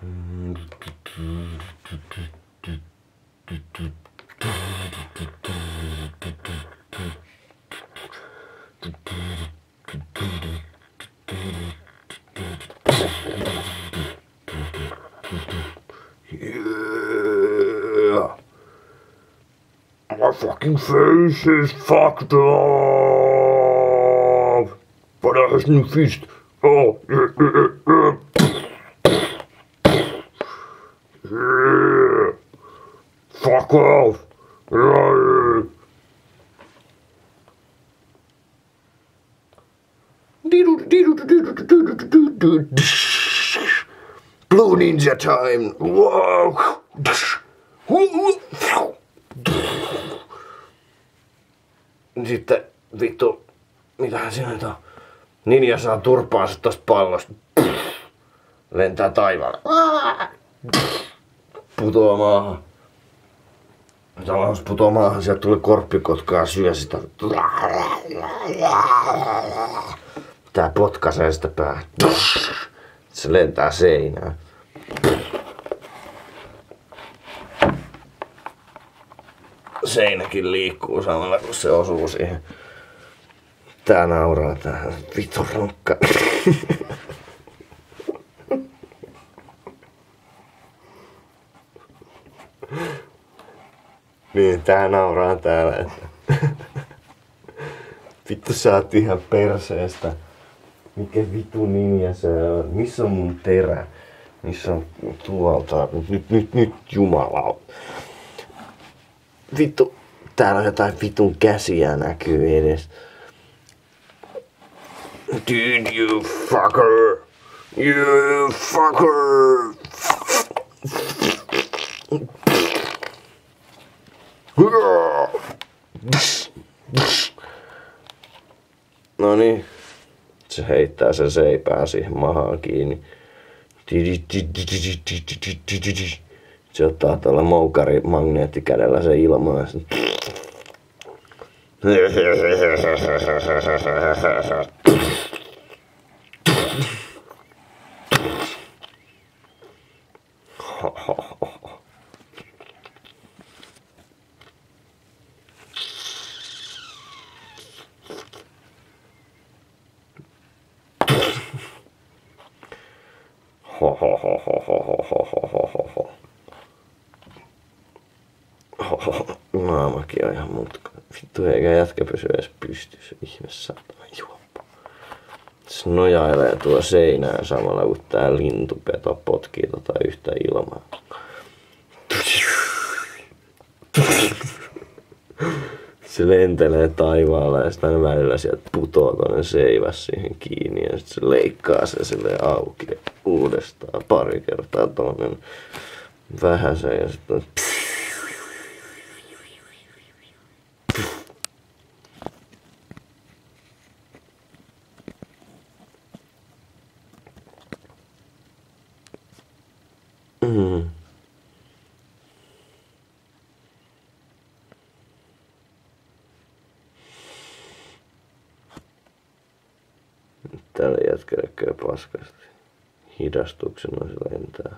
Yeah. My fucking face is fucked up. But I have no fist. Oh, yeah. Fuck off. Yeah. Blue Ninja time. Wow. Sitten vittu, mitähän siinä nyt on? Ninja saa turpaansa tosta pallosta. Lentää taivaalle. Putoaa maahan. Samalla jos putoaa maahan, sieltä tulee korppikotkaa ja syö sitä. Tää potkaisee sitä päähän. Se lentää seinään. Seinäkin liikkuu samalla kun se osuu siihen. Tää nauraa tää vitun ronkka. Niin tää nauraa täällä. Vittu sä oot ihan perseestä. Mikä vitu ninja se on? Missä on mun terä? Missä on tuolta? Nyt jumalauta. Vittu, täällä on jotain vitun käsiä näkyy edes. Dude, you fucker! You fucker! No niin. Se heittää sen seipään siihen mahaan kiinni. Se ottaa tuolla moukari magneettikädellä se ilmaa. Naamakin on ihan mutka. Vittu eikä jätkä pysy edes pystyssä. Ihme saatana juoppa. Se nojailee tuo seinään samalla kun tää lintupeto potkii tota yhtä ilmaa. Se lentelee taivaalle ja sitten välillä sieltä putoo tonne seiväs siihen kiinni ja sitten se leikkaa se silleen auki uudestaan pari kertaa tonne vähäsen ja sitten Täällä jätkälle käy paskasti. Hidastuksena se lentää.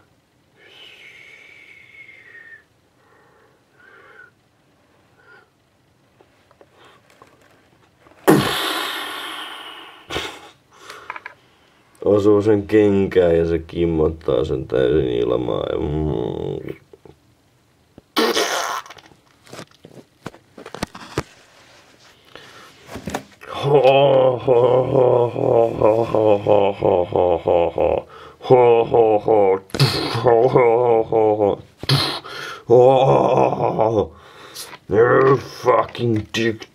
Osuu sen kenkään ja se kimmottaa sen täysin ilmaa. You fucking dick.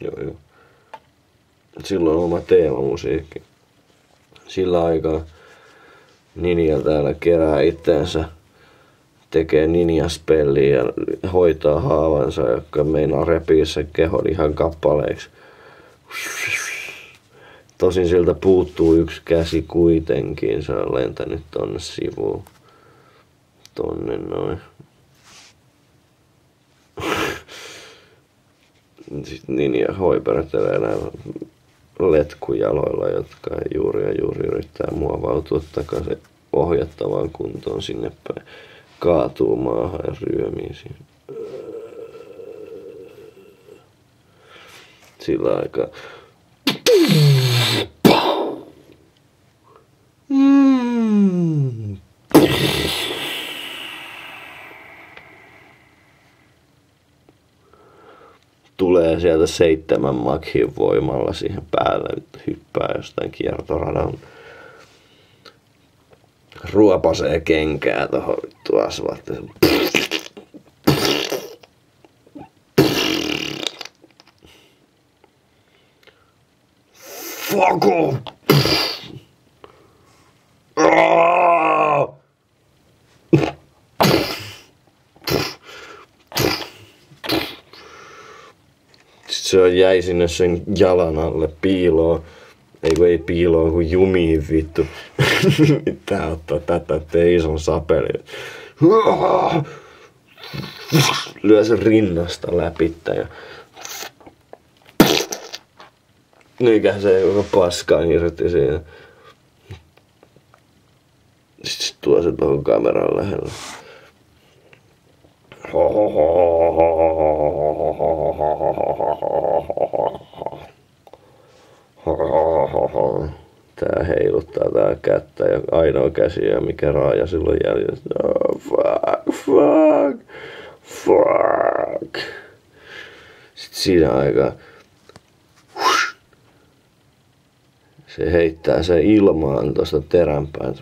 Joo. Silloin on oma teemamusiikki. Sillä aikaa Ninja täällä kerää itteensä, tekee ninjaspelliä ja hoitaa haavansa, joka meinaa repiä sen kehon ihan kappaleiksi. Tosin siltä puuttuu yksi käsi kuitenkin, se on lentänyt tonne sivuun. Tonne noin. Sitten Ninja hoipertelee näillä letkujaloilla, jotka juuri yrittää muovautua takaisin ohjattavaan kuntoon sinne päin. Kaatuu maahan ja ryömii siinä. Sillä aikaa. Tulee sieltä 7 makhin voimalla siihen päälle, hyppää jostain kiertoradan. Ruopasee kenkää tohon vittu asfalttiin. Fuck off! Sitten se jäi sinne sen jalan alle piiloon. Ei piiloon, kun jumiin vittu. Pitää ottaa tätä Teison sapeli. Lyö sen rinnasta läpittä ja nykäs se koko paskaan irti siinä. Sitten tuo se tuohon kameran lähelle. Tää heiluttaa tää kättä ja ainoa käsi ja mikä raaja silloin jäljellä. Oh, fuck. Sitten siinä aikaa se heittää sen ilmaan tosta teränpään.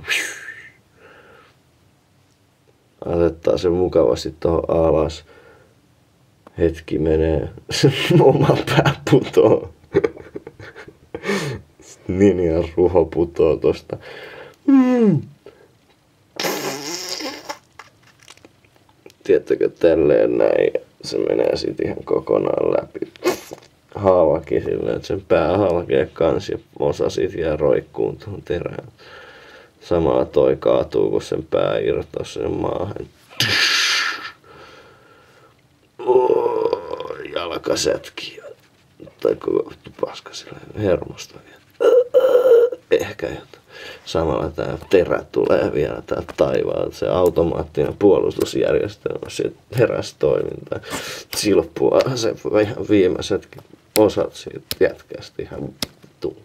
Asettaa sen mukavasti tohon alas. Hetki menee. Oma pää putoo. Ninjan ruho putoo tosta. Tiedättekö tälleen näin. Se menee sit ihan kokonaan läpi. Haavakin silleen, että sen pää halkee kans ja osa siitä jää roikkuun tuohon terään. Samalla toi kaatuu, kun sen pää irtoaa sinne maahan. Jalka sätkii. Tai koko paska silleen hermosta vielä. Ehkä jotain. Samalla tää terä tulee vielä täältä taivaalta. Se automaattinen puolustusjärjestelmä siitä heräsi toimintaan. Silppua se ihan viimeisetkin osat siitä jätkästi ihan vittu.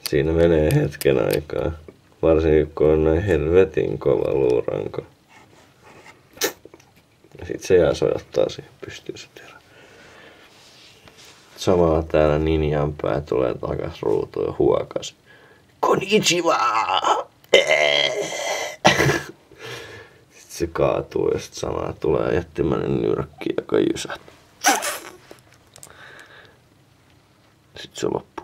Siinä menee hetken aikaa, varsinkin kun on näin helvetin kova luuranko. Ja sit se jää sojottaa siihen pystyyn se terä. Samalla täällä Ninjan pää tulee takas ruutuun ja huokas. Konnichiwa! Sitten se kaatuu ja sit samalla tulee jättimäinen nyrkki, joka jysähtää. Sitten se loppuu.